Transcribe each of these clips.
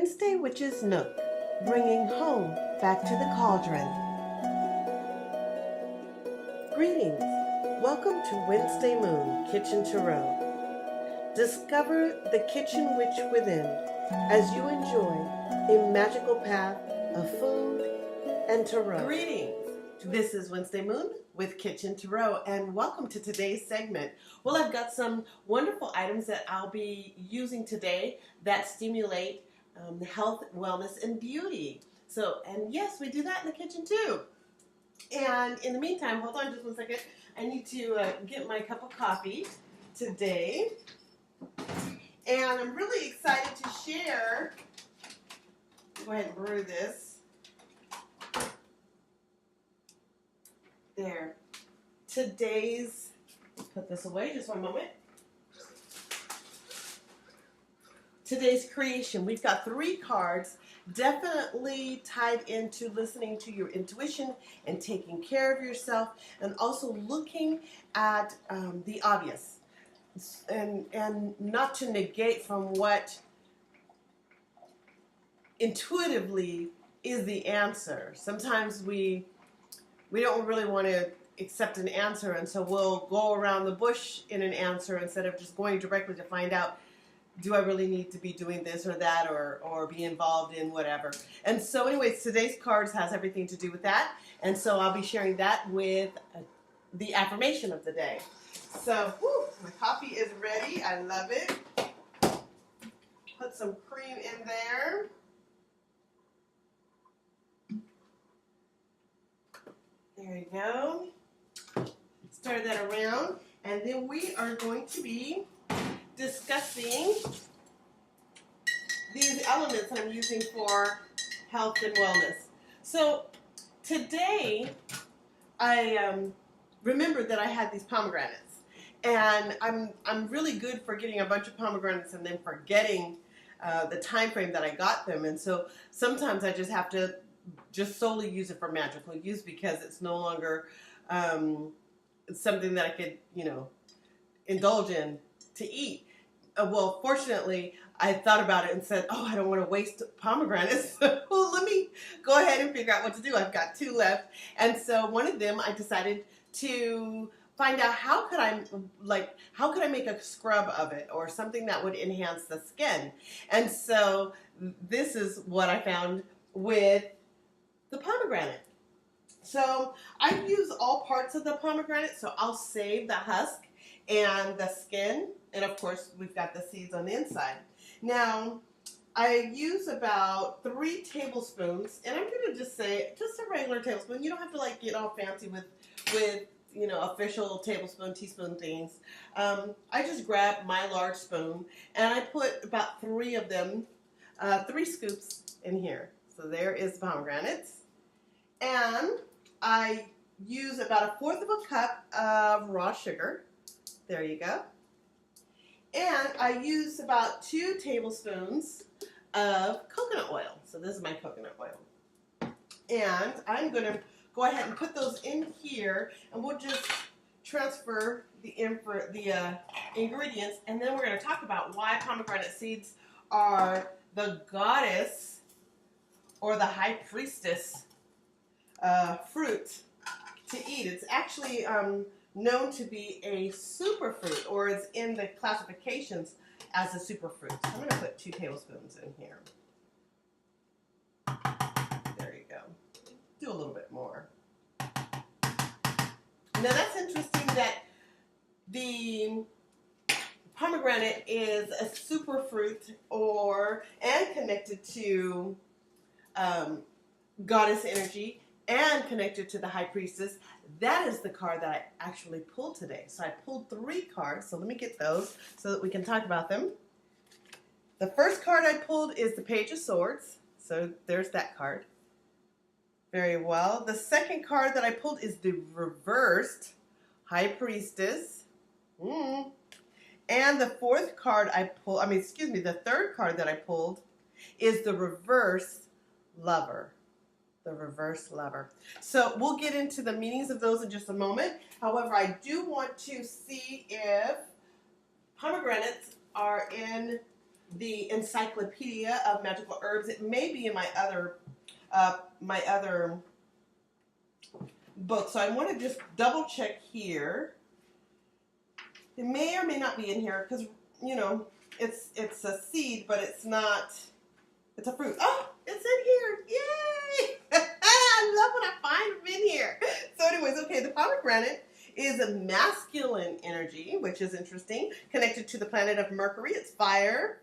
Wednesday Witch's Nook, bringing home back to the cauldron. Greetings. Welcome to Wednesday Moon Kitchen Tarot. Discover the kitchen witch within as you enjoy a magical path of food and tarot. Greetings. This is Wednesday Moon with Kitchen Tarot, and welcome to today's segment. Well, I've got some wonderful items that I'll be using today that stimulate health, wellness, and beauty. And yes, we do that in the kitchen too. And in the meantime, hold on just one second. I need to get my cup of coffee today. And I'm really excited to share. Go ahead and brew this. There. Put this away just one moment. Today's creation, we've got 3 cards definitely tied into listening to your intuition and taking care of yourself, and also looking at the obvious and not to negate from what intuitively is the answer. Sometimes we don't really want to accept an answer, and so we'll go around the bush in an answer instead of just going directly to find out, do I really need to be doing this or that, or be involved in whatever. And so anyways, today's cards has everything to do with that, and so I'll be sharing that with the affirmation of the day. So my coffee is ready. I love it. Put some cream in there. There you go. Stir that around, and then we are going to be discussing these elements that I'm using for health and wellness. So today I remembered that I had these pomegranates, and I'm really good for getting a bunch of pomegranates and then forgetting the time frame that I got them, and so sometimes I just have to just solely use it for magical use because it's no longer something that I could, indulge in to eat. Well, fortunately, I thought about it and said, I don't want to waste pomegranates. Well, let me go ahead and figure out what to do. I've got 2 left. And so one of them, I decided to find out how could I make a scrub of it, or something that would enhance the skin. And so this is what I found with the pomegranate. So I use all parts of the pomegranate, so I'll save the husk and the skin, and of course we've got the seeds on the inside. Now I use about 3 tablespoons, and I'm going to just say just a regular tablespoon. You don't have to get all fancy with official tablespoon, teaspoon things. I just grab my large spoon and I put about 3 of them, 3 scoops in here. So there is the pomegranates. And I use about 1/4 of a cup of raw sugar. There you go. And I use about 2 tablespoons of coconut oil. So this is my coconut oil. And I'm going to go ahead and put those in here, and we'll just transfer the ingredients, and then we're going to talk about why pomegranate seeds are the goddess or the high priestess fruit to eat. It's actually known to be a superfruit, or it's in the classifications as a superfruit. So I'm going to put 2 tablespoons in here. There you go. Do a little bit more. Now that's interesting that the pomegranate is a superfruit and connected to goddess energy, and connected to the high priestess. That is the card that I actually pulled today. So I pulled 3 cards. So let me get those so that we can talk about them. The first card I pulled is the Page of Swords. So there's that card. Very well. The second card that I pulled is the reversed High Priestess. And the third card that I pulled is the reverse Lover. The reverse Lover. So we'll get into the meanings of those in just a moment. However, I do want to see if pomegranates are in the Encyclopedia of Magical Herbs. It may be in my other book, so I want to just double check here. It may or may not be in here because it's a seed, but it's not. It's a fruit. Oh, it's in here! Yay! I love when I find them in here. So, anyways, okay, the pomegranate is a masculine energy, which is interesting, connected to the planet of Mercury. It's fire.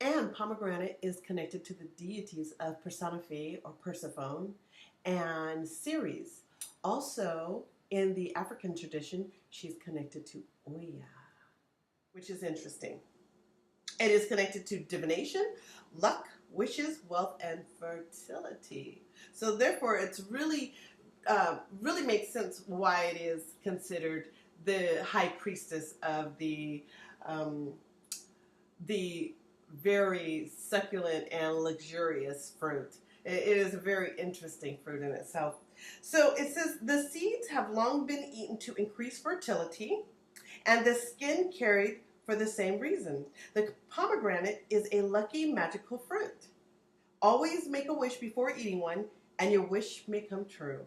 And pomegranate is connected to the deities of Persephone or Persephone and Ceres. Also, in the African tradition, she's connected to Oya, which is interesting. It is connected to divination, luck, wishes, wealth, and fertility. So therefore, it's really makes sense why it is considered the high priestess of the very succulent and luxurious fruit. It is a very interesting fruit in itself. So it says the seeds have long been eaten to increase fertility, and the skin carried for the same reason. The pomegranate is a lucky magical fruit. Always make a wish before eating one, and your wish may come true.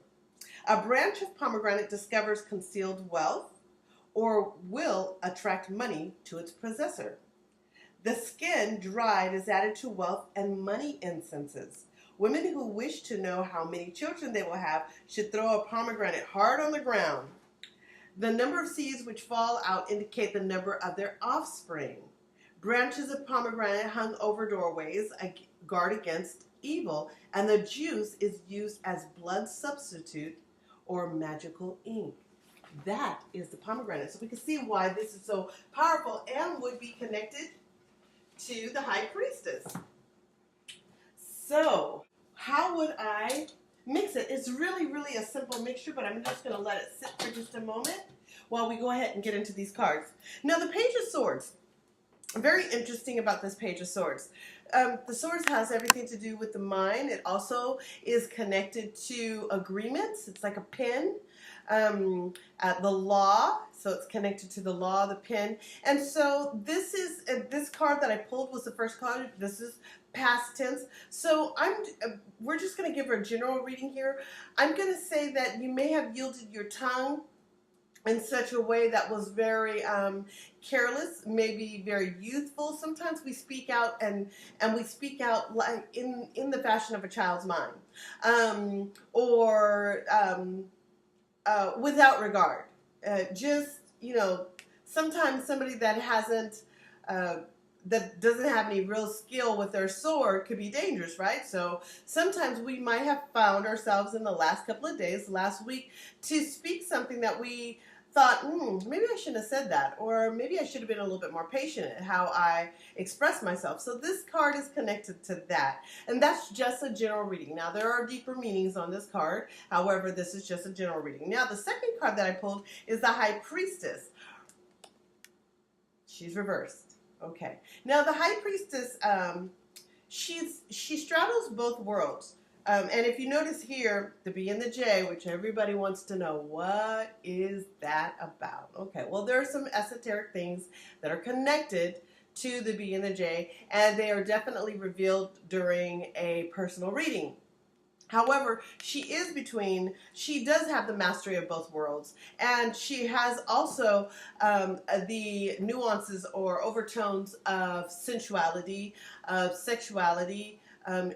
A branch of pomegranate discovers concealed wealth or will attract money to its possessor. The skin dried is added to wealth and money incenses. Women who wish to know how many children they will have should throw a pomegranate hard on the ground. The number of seeds which fall out indicate the number of their offspring. Branches of pomegranate hung over doorways guard against evil, and the juice is used as blood substitute or magical ink. That is the pomegranate. So we can see why this is so powerful and would be connected to the high priestess. So, how would I mix it? It's really, really a simple mixture, but I'm just going to let it sit for just a moment while we go ahead and get into these cards. Now, the Page of Swords. Very interesting about this Page of Swords. The Swords has everything to do with the mind. It also is connected to agreements. It's like a pen. The law, so it's connected to the law, the pen. And so this card that I pulled was the first card. This is past tense. So we're just going to give her a general reading here. I'm going to say that you may have yielded your tongue in such a way that was very careless, maybe very youthful. Sometimes we speak out and we speak out like in the fashion of a child's mind, or without regard. Sometimes somebody that that doesn't have any real skill with their sword could be dangerous, right? So sometimes we might have found ourselves in the last couple of days, last week, to speak something that we thought, maybe I shouldn't have said that, or maybe I should have been a little bit more patient at how I express myself. So this card is connected to that, and that's just a general reading. Now, there are deeper meanings on this card. However, this is just a general reading. Now, the second card that I pulled is the High Priestess. She's reversed. Okay. Now, the High Priestess, she straddles both worlds. And if you notice here, the B and the J, which everybody wants to know, what is that about? Okay, well, there are some esoteric things that are connected to the B and the J, and they are definitely revealed during a personal reading. However, she does have the mastery of both worlds, and she has also the nuances or overtones of sensuality, of sexuality,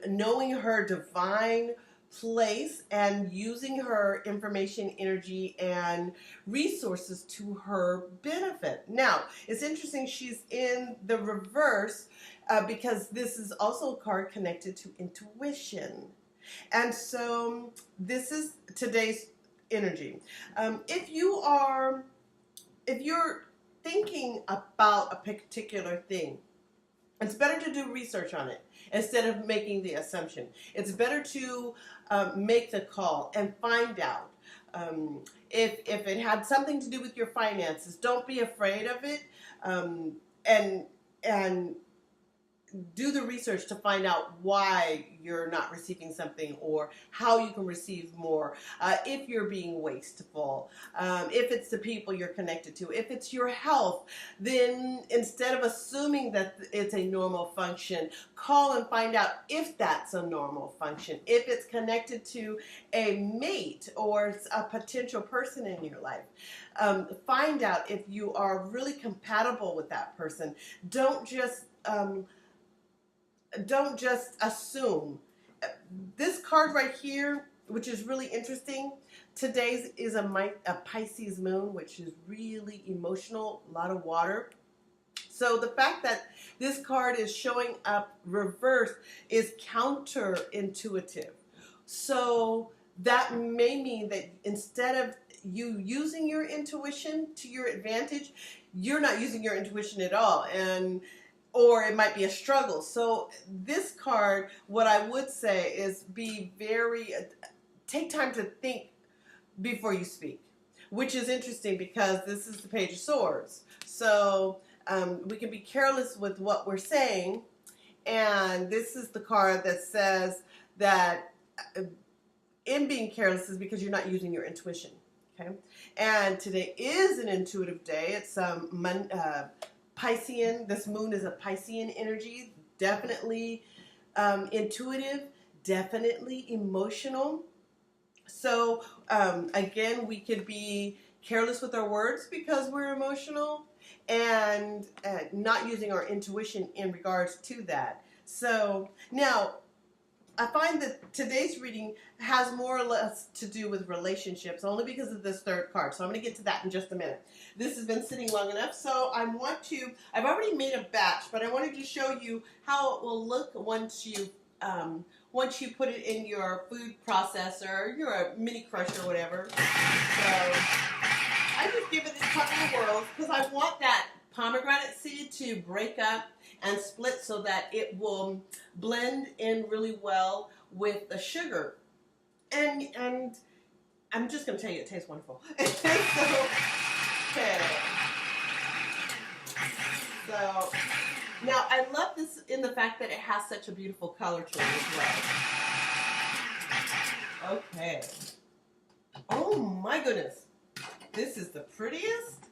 knowing her divine place and using her information, energy, and resources to her benefit. Now, it's interesting she's in the reverse because this is also a card connected to intuition. And so this is today's energy. If you're thinking about a particular thing, it's better to do research on it instead of making the assumption. It's better to make the call and find out. If it had something to do with your finances, don't be afraid of it. And do the research to find out why you're not receiving something or how you can receive more. If you're being wasteful, if it's the people you're connected to, if it's your health, then instead of assuming that it's a normal function, call and find out if that's a normal function, if it's connected to a mate or a potential person in your life. Find out if you are really compatible with that person. Don't just assume. This card right here, which is really interesting, today's is a Pisces moon, which is really emotional, a lot of water. So the fact that this card is showing up reversed is counterintuitive. So that may mean that instead of you using your intuition to your advantage, you're not using your intuition at all, or it might be a struggle. So this card, what I would say is take time to think before you speak, which is interesting because this is the Page of Swords. So we can be careless with what we're saying, and this is the card that says that in being careless is because you're not using your intuition. Okay, and today is an intuitive day. It's Piscean. This moon is a Piscean energy. Definitely intuitive. Definitely emotional. So again, we could be careless with our words because we're emotional, and not using our intuition in regards to that. So now, I find that today's reading has more or less to do with relationships, only because of this third card. So I'm going to get to that in just a minute. This has been sitting long enough, so I've already made a batch, but I wanted to show you how it will look once you put it in your food processor, your mini crusher or whatever. So I just give it a couple of whirls because I want that pomegranate seed to break up and split so that it will blend in really well with the sugar. And I'm just going to tell you, it tastes wonderful. So now I love this in the fact that it has such a beautiful color to it as well. Okay. Oh my goodness. This is the prettiest.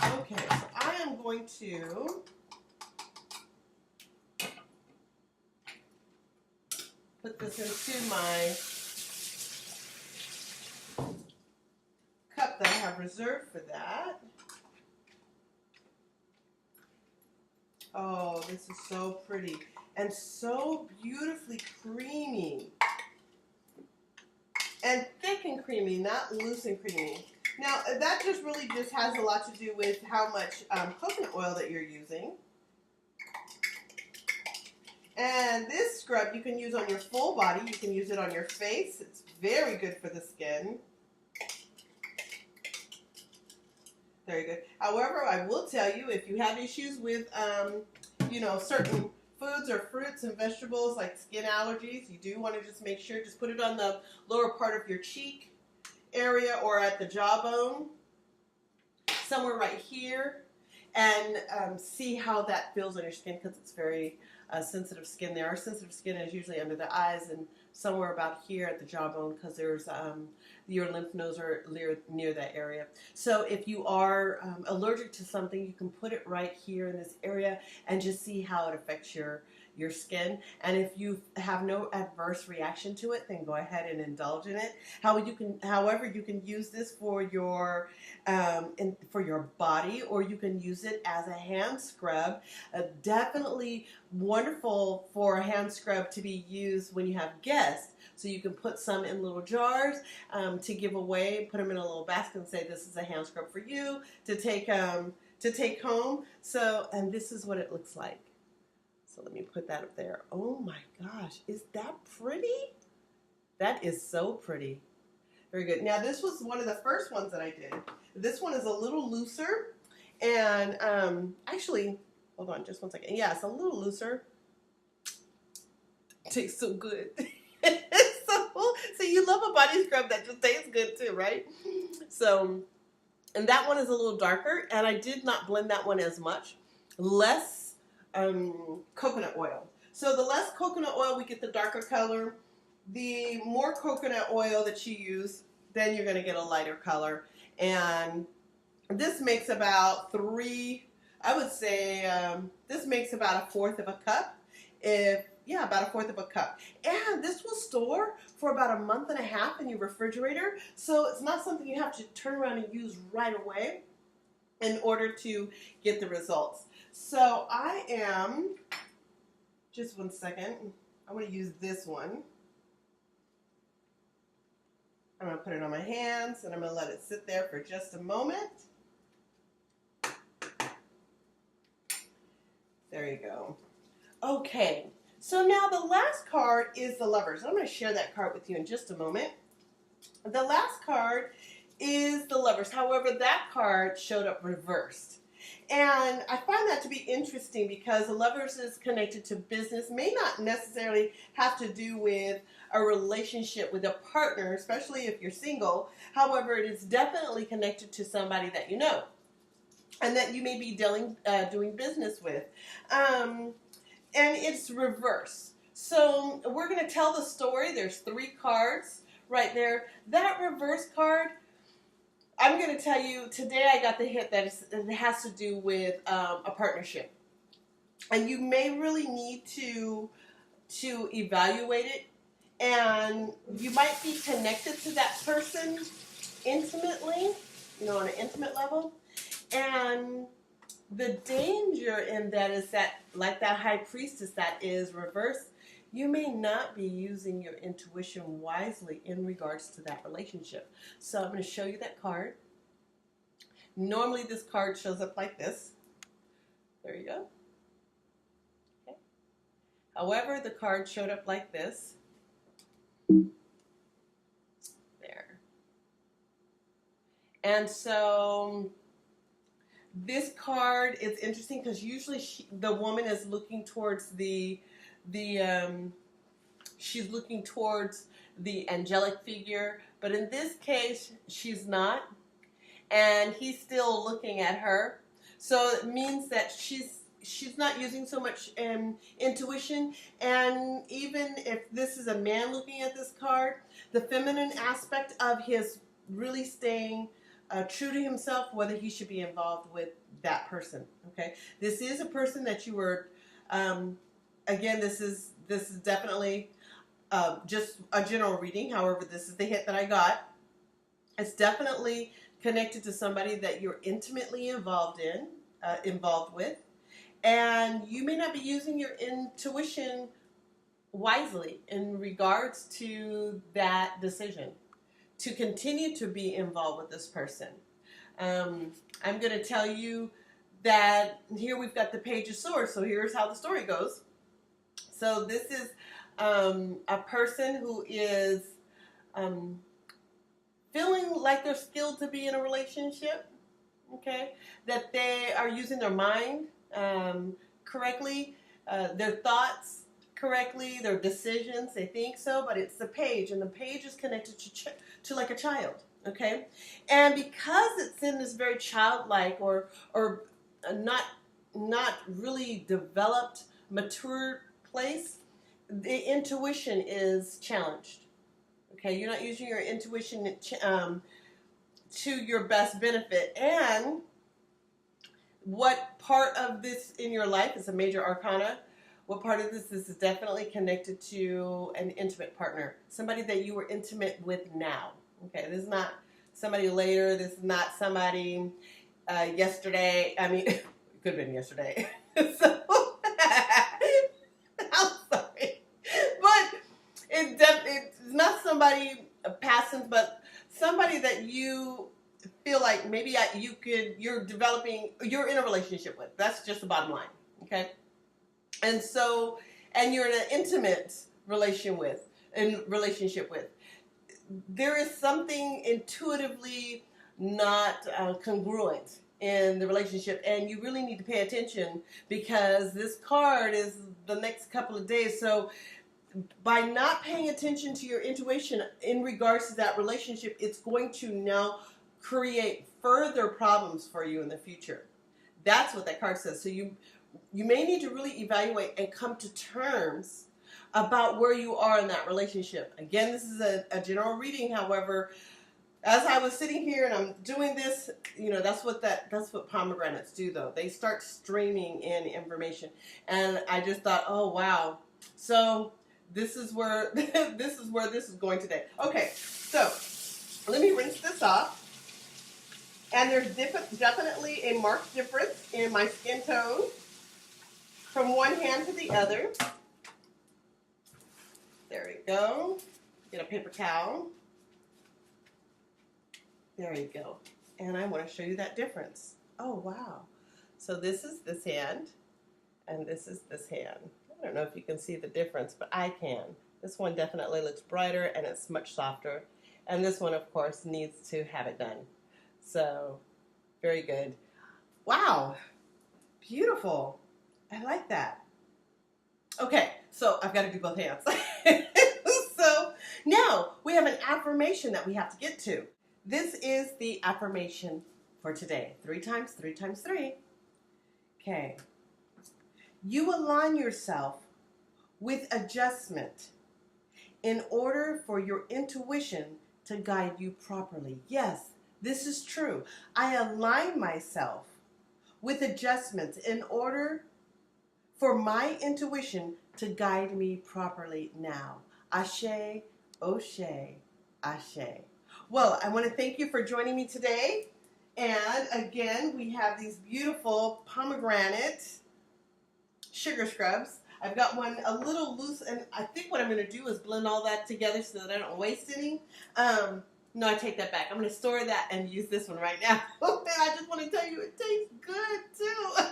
Okay, so I am going to put this into my cup that I have reserved for that. Oh, this is so pretty and so beautifully creamy. And thick and creamy, not loose and creamy. Now, that really has a lot to do with how much coconut oil that you're using. And this scrub you can use on your full body. You can use it on your face. It's very good for the skin. Very good. However, I will tell you, if you have issues with, certain foods or fruits and vegetables like skin allergies, you do want to just make sure, just put it on the lower part of your cheek area or at the jawbone, somewhere right here, and see how that feels on your skin, because it's very sensitive skin there. Our sensitive skin is usually under the eyes and somewhere about here at the jawbone, because there's your lymph nodes are near that area. So if you are allergic to something, you can put it right here in this area and just see how it affects your skin. And if you have no adverse reaction to it, then go ahead and indulge in it. However, you can use this for your body, or you can use it as a hand scrub. Definitely wonderful for a hand scrub to be used when you have guests. So you can put some in little jars to give away, put them in a little basket and say, this is a hand scrub for you to take home. So, and this is what it looks like. So let me put that up there. Oh my gosh, is that pretty? That is so pretty. Very good. Now this was one of the first ones that I did. This one is a little looser, and actually, hold on just one second. Yeah, it's a little looser. It tastes so good. So you love a body scrub that just tastes good too, right? So, and that one is a little darker, and I did not blend that one as much. Less coconut oil. So the less coconut oil, we get the darker color. The more coconut oil that you use, then you're going to get a lighter color. And this makes about I would say this makes about 1/4 of a cup. About 1/4 of a cup. And this will store for about 1.5 months in your refrigerator. So it's not something you have to turn around and use right away in order to get the results. So I am, just one second, I'm going to use this one. I'm going to put it on my hands and I'm going to let it sit there for just a moment. There you go. Okay, so now the last card is the Lovers. I'm going to share that card with you in just a moment. The last card is the Lovers. However, that card showed up reversed. And I find that to be interesting because the Lovers is connected to business, may not necessarily have to do with a relationship with a partner, especially if you're single. However, it is definitely connected to somebody that you know and that you may be doing business with. And it's reverse. So we're going to tell the story. There's 3 cards right there. That reverse card, I'm going to tell you, today I got the hit that it has to do with a partnership. And you may really need to evaluate it. And you might be connected to that person intimately, on an intimate level. And the danger in that is that, like that high priestess that is reversed, you may not be using your intuition wisely in regards to that relationship. So I'm going to show you that card. Normally this card shows up like this. There you go. Okay. However, the card showed up like this. There. And so this card is interesting because usually the woman is looking towards she's looking towards the angelic figure, but in this case she's not, and he's still looking at her. So it means that she's not using so much intuition. And even if this is a man looking at this card, the feminine aspect of his really staying true to himself, whether he should be involved with that person. Okay, this is a person that you were. Again, this is definitely just a general reading. However, this is the hit that I got. It's definitely connected to somebody that you're intimately involved with, and you may not be using your intuition wisely in regards to that decision to continue to be involved with this person. I'm going to tell you that here we've got the Page of Swords, so here's how the story goes. So this is a person who is feeling like they're skilled to be in a relationship, okay, that they are using their mind correctly, their thoughts correctly, their decisions, they think so, but it's the Page, and the Page is connected to like a child, okay? And because it's in this very childlike or not really developed, mature place, the intuition is challenged, okay? You're not using your intuition to your best benefit. And what part of this in your life is a major arcana? What part of this is definitely connected to an intimate partner, somebody that you were intimate with now. Okay, this is not somebody later. This is not somebody yesterday. I mean, it could have been yesterday. So, I'm sorry, but it's not somebody past, but somebody that you feel like maybe you're in a relationship with. That's just the bottom line. Okay. And so, and you're in an intimate relationship with, there is something intuitively not congruent in the relationship, and you really need to pay attention because this card is the next couple of days. So by not paying attention to your intuition in regards to that relationship, it's going to now create further problems for you in the future. That's what that card says. So you you may need to really evaluate and come to terms about where you are in that relationship. Again, this is a general reading. However, as I was sitting here and I'm doing this, that's what pomegranates do, though. They start streaming in information, and I just thought, oh wow. So this is where this is going today. Okay, so let me rinse this off. And there's definitely a marked difference in my skin tone from one hand to the other. There we go. Get a paper towel. There you go. And I want to show you that difference. Oh, wow. So this is this hand, and this is this hand. I don't know if you can see the difference, but I can. This one definitely looks brighter, and it's much softer. And this one, of course, needs to have it done. So, very good. Wow. Beautiful. I like that. Okay, so I've got to do both hands. So, now we have an affirmation that we have to get to. This is the affirmation for today. 3 times 3 times 3. Okay. You align yourself with adjustment in order for your intuition to guide you properly. Yes, this is true. I align myself with adjustments in order for my intuition to guide me properly now. Ashe, Oshe, Ashe. Well, I want to thank you for joining me today. And again, we have these beautiful pomegranate sugar scrubs. I've got one a little loose, and I think what I'm going to do is blend all that together so that I don't waste any. No, I take that back. I'm going to store that and use this one right now. And I just want to tell you, it tastes good too.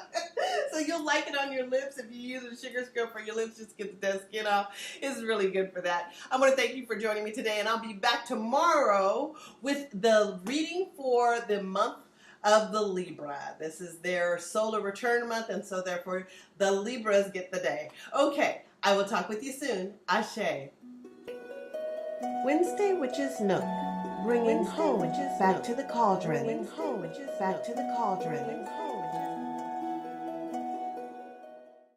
So you'll like it on your lips if you use a sugar scrub for your lips. Just get the dead skin off. It's really good for that. I want to thank you for joining me today, and I'll be back tomorrow with the reading for the month of the Libra. This is their solar return month, and so therefore the Libras get the day. Okay, I will talk with you soon. Ashe. Wednesday Witch's Nook, bringing home back to the cauldron. Back to the cauldron.